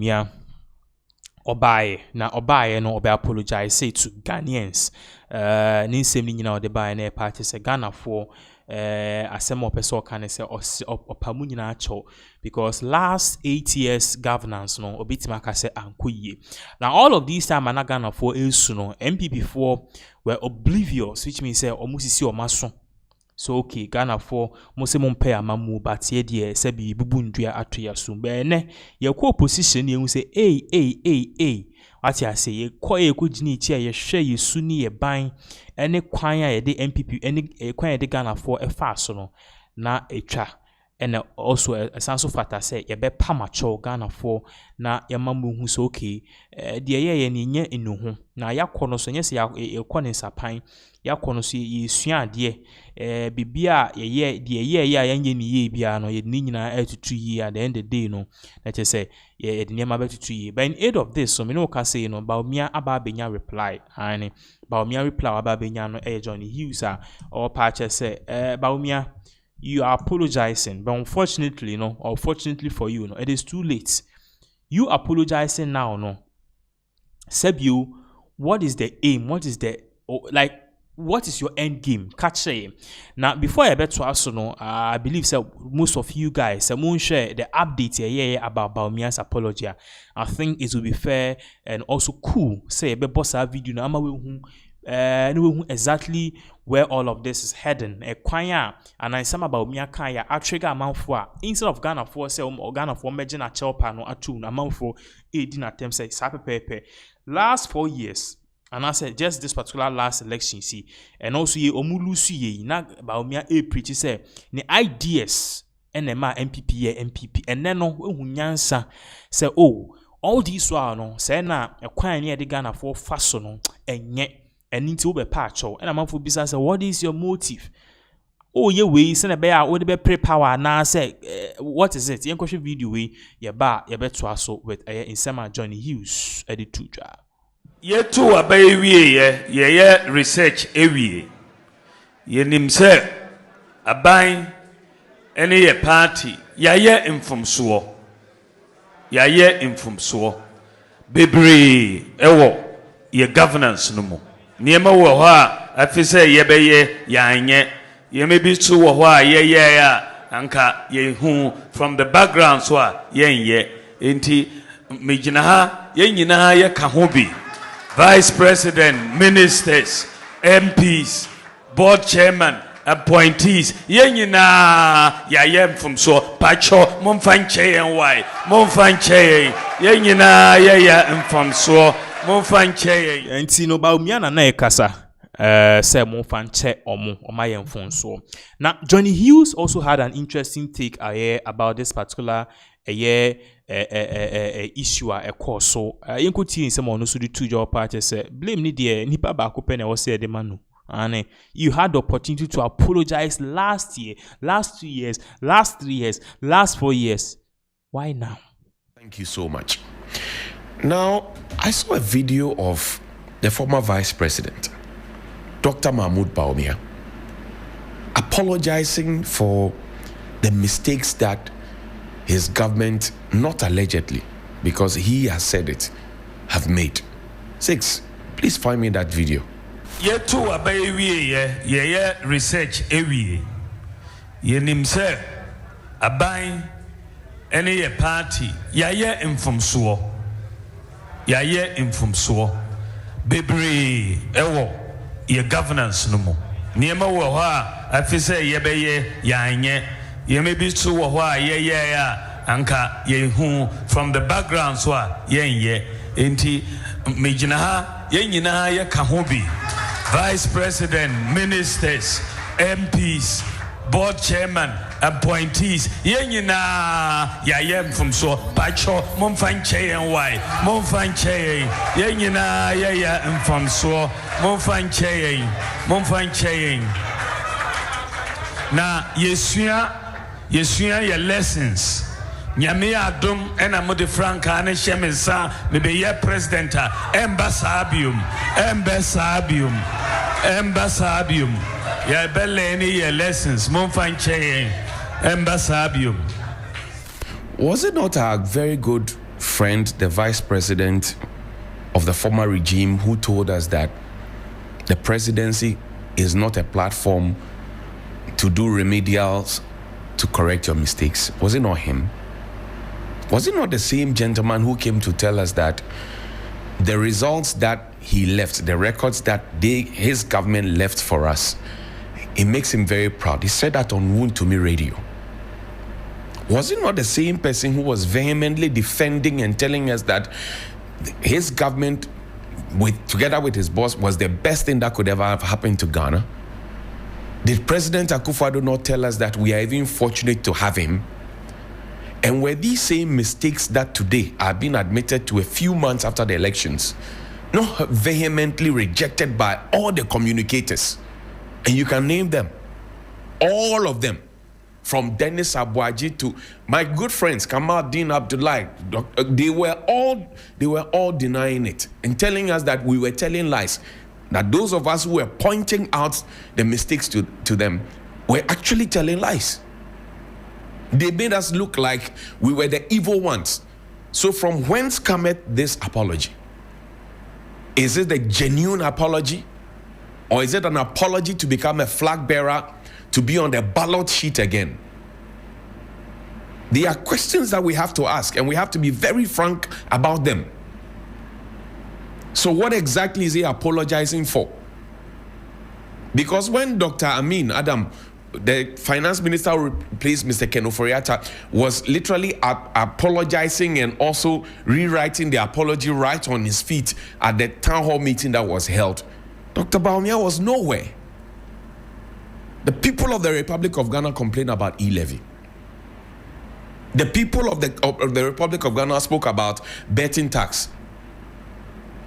Bawumia obaye na obaye no obe apologize say to Ghanaians ni nsem ni nyina ode baye na party say Ghana for asem opeso kan say opamu nyina acho because last 8 years governance no obitima ka say ankoye. Now all of these time na Ghana for esu no NPP for were oblivious, which means say omusisi omaso. So okay, Ghana for mose pay amamu but ye de se bi bubu ndua atoya so be ne ye ko opposition ye hu say what ya say ye ko gini chi ye hwe ye su ni ye ban ene kwan ya ye de NPP ene kwan ya de Ghana for e fa so no na etwa and also a sense of fact say ye be pamacho Ghana for na ye mamu hu so okay de ye ni nye enu ho na yakọ no so nye se yakọ ne nsapan yakọ no so ye sua ade bibia ye de ye ya nye ni ye bia no ye ni nyina etutu yi at the end of the day no let us say ye de nyama betutu yi. But in aid of this so me no can say no Bawumia aba benya reply and Bawumia reply aba benya no Johnny Hughes or patch say Bawumia, you are apologizing, but unfortunately, no, or fortunately for you, no, it is too late. You apologizing now, no. Sebu, what is the aim? What is the what is your end game? Catch it. Now, before I bet to us, no, I believe so. Most of you guys, someone share the update here about Bawumia's apology. I think it will be fair and also cool. Say, be boss a video na ama exactly where all of this is heading. Kwanya and I some about Bawumia kaya a trigger amount for instead of Ghana for say Ghana for merging a chelpa no atu na amount for 18 attempts say pepe last 4 years. And I said just this particular last election see and also ye omulusu ye na Bawumia preach say the ideas NMA NPP and then no nyansa say oh all these one no say na ekwan ne de Ghana for faso no enye eni nti wo be patcho and amafo bisa say what is your motive? Oh ye we say na be a wo de be pre power na say what is it? Yen kwhwe video we ye ba ye beto aso with insema Johnny Hughes edituja ye to abaye wie ye research ewie ye nim say aban ene ye party ya ye infomso bebre ewo ye governance no mo niema wo ho a afi say ye beye ya anye ye mebi so wo ho a ye ya anka ye hu from the background so a ye enti mejina ha ye nyina ha ye ka ho bi vice president, ministers, MPs, board chairman, appointees. Yenyina ya yem from so pacho monfanche and why monfanche yenyina ya from so monfanche enti no Bawumia na ekasa say monfanche omo omayem from so. Now Johnny Hughes also had an interesting take about this particular issue a course so yenko ti nsem ono so di two job party say blame ni de nipa ba ko pe na wo say de manu and you had the opportunity to apologize last year, last 2 years, last 3 years, last 4 years. Why now? Thank you so much. Now I saw a video of the former vice president Dr. Mahmoud Bawumia apologizing for the mistakes that his government, not allegedly, because he has said it, have made. 6, please find me that video. Ye to abaye ye research ewie. Ye nim say aban ene ye party ye infomso. Ye infomso. Bebre ewo ye governance no mo. Niema wo ho a afi say ye beye ya anye. Ye maybe so wo ho a ye anka ye hu from the background so a ye enti mejina ha ye nyina ye ka ho bi vice president, ministers, MPs, board chairman, appointees ye nyina ya yem from so pacho monfanche and why monfanche ye nyina ye from so monfanche na yesua your lessons. Nyame adom ena mode franka ne hyemensa me be ye president embasabium ya belle ni your lessons monfanche embasabium. Was it not a very good friend, the vice president of the former regime, who told us that the presidency is not a platform to do remedials to correct your mistakes. Was it not him? Was it not the same gentleman who came to tell us that the results that he left, the records that his government left for us, it makes him very proud? He said that on Wound to Me radio. Was it not the same person who was vehemently defending and telling us that his government, together with his boss, was the best thing that could ever have happened to Ghana? Did President Akuffo Addo not tell us that we are even fortunate to have him? And were these same mistakes that today are being admitted to a few months after the elections not vehemently rejected by all the communicators? And you can name them, all of them, from Dennis Abuaji to my good friends Kamal Din Abdullah. They were all denying it and telling us that we were telling lies, that those of us who were pointing out the mistakes to them were actually telling lies. They made us look like we were the evil ones. So from whence cometh this apology? Is it a genuine apology? Or is it an apology to become a flag bearer, to be on the ballot sheet again? There are questions that we have to ask, and we have to be very frank about them. So what exactly is he apologizing for? Because when Dr. Amin Adam, the finance minister who replaced Mr. Ken Ofori-Atta, was literally apologizing and also rewriting the apology right on his feet at the town hall meeting that was held, Dr. Bawumia was nowhere. The people of the Republic of Ghana complained about e-levy. The people of the Republic of Ghana spoke about betting tax.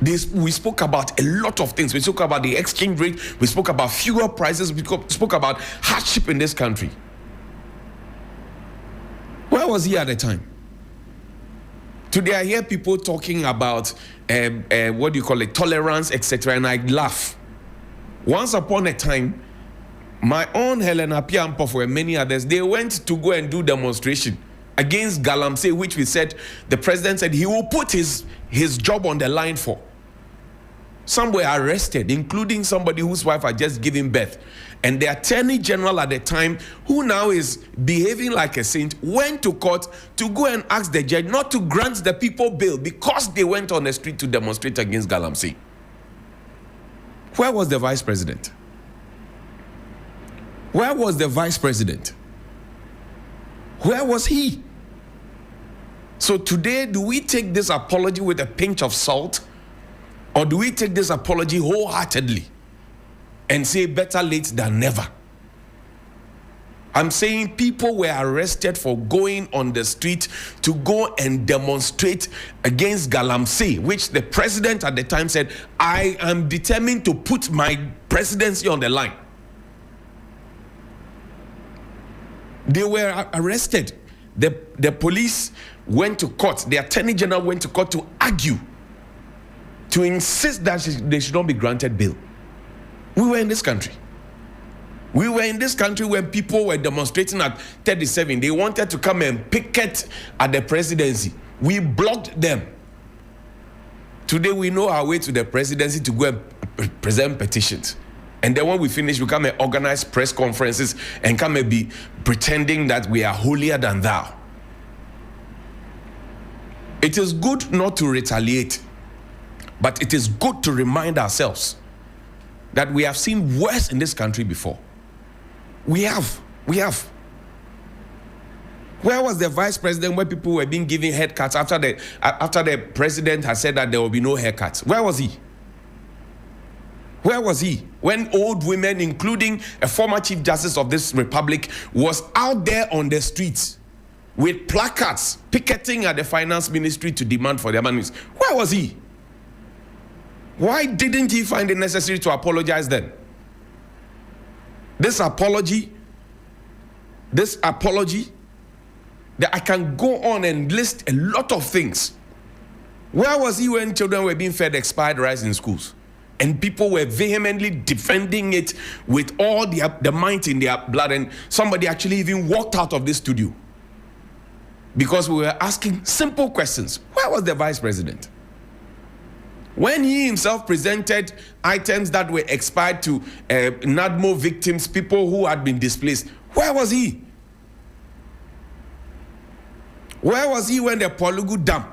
We spoke about a lot of things. We spoke about the exchange rate. We spoke about fuel prices. We spoke about hardship in this country. Where was he at the time? Today I hear people talking about tolerance, etc., and I laugh. Once upon a time, my own Helena Piampof and many others, they went to go and do demonstration against Galamsey, which we said, the president said he will put his job on the line for. Some were arrested, including somebody whose wife had just given birth. And the attorney general at the time, who now is behaving like a saint, went to court to go and ask the judge not to grant the people bail because they went on the street to demonstrate against Galamsey. Where was the vice president? Where was the vice president? Where was he? So today, do we take this apology with a pinch of salt? Or do we take this apology wholeheartedly and say better late than never? I'm saying people were arrested for going on the street to go and demonstrate against Galamsey, which the president at the time said, I am determined to put my presidency on the line. They were arrested. The police went to court. The attorney general went to court to argue, to insist that they should not be granted bail. We were in this country. We were in this country when people were demonstrating at 37. They wanted to come and picket at the presidency. We blocked them. Today we know our way to the presidency to go and present petitions. And then when we finish, we come and organize press conferences and come and be pretending that we are holier than thou. It is good not to retaliate, but it is good to remind ourselves that we have seen worse in this country before. We have. Where was the vice president when people were being given haircuts after the president had said that there will be no haircuts? Where was he? Where was he when old women, including a former Chief Justice of this republic, was out there on the streets with placards picketing at the finance ministry to demand for their monies? Where was he? Why didn't he find it necessary to apologize then? This apology, that I can go on and list a lot of things. Where was he when children were being fed expired rice in schools? And people were vehemently defending it with all the might in their blood. And somebody actually even walked out of this studio. because we were asking simple questions. Where was the vice president? When he himself presented items that were expired to NADMO victims, people who had been displaced, where was he? Where was he when the Polugu Dam,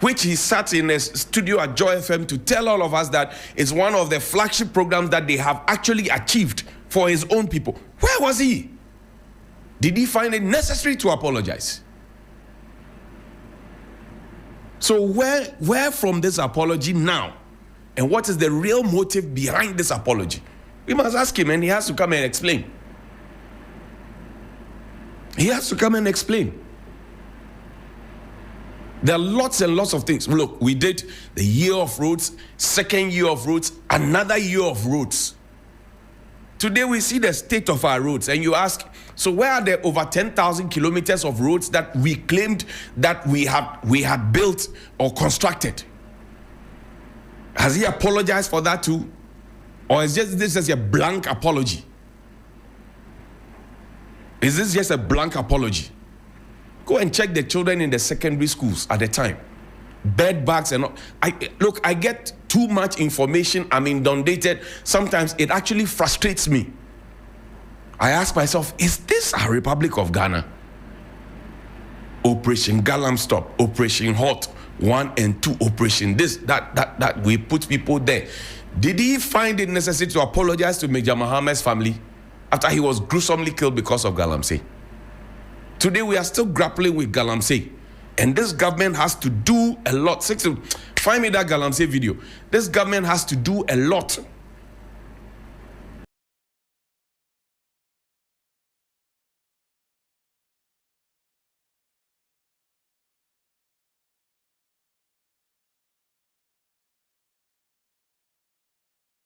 which he sat in a studio at Joy FM to tell all of us that it's one of the flagship programs that they have actually achieved for his own people? Where was he? Did he find it necessary to apologize? So where from this apology now? And what is the real motive behind this apology? We must ask him, and he has to come and explain. He has to come and explain. There are lots and lots of things. Look, we did the year of roads, second year of roads, another year of roads. Today we see the state of our roads, and you ask, so where are the over 10,000 kilometers of roads that we claimed that we had built or constructed? Has he apologized for that too? Or is this just a blank apology? Is this just a blank apology? Go and check the children in the secondary schools at the time. Bed bags and all. I get too much information. I'm inundated. Sometimes it actually frustrates me. I ask myself, is this a Republic of Ghana? Operation Galam Stop, Operation Hot 1 and 2, Operation this, that, we put people there. Did he find it necessary to apologize to Major Mohammed's family after he was gruesomely killed because of Galamsey? Today we are still grappling with Galamsey. And this government has to do a lot. Find me that Galamsey video. This government has to do a lot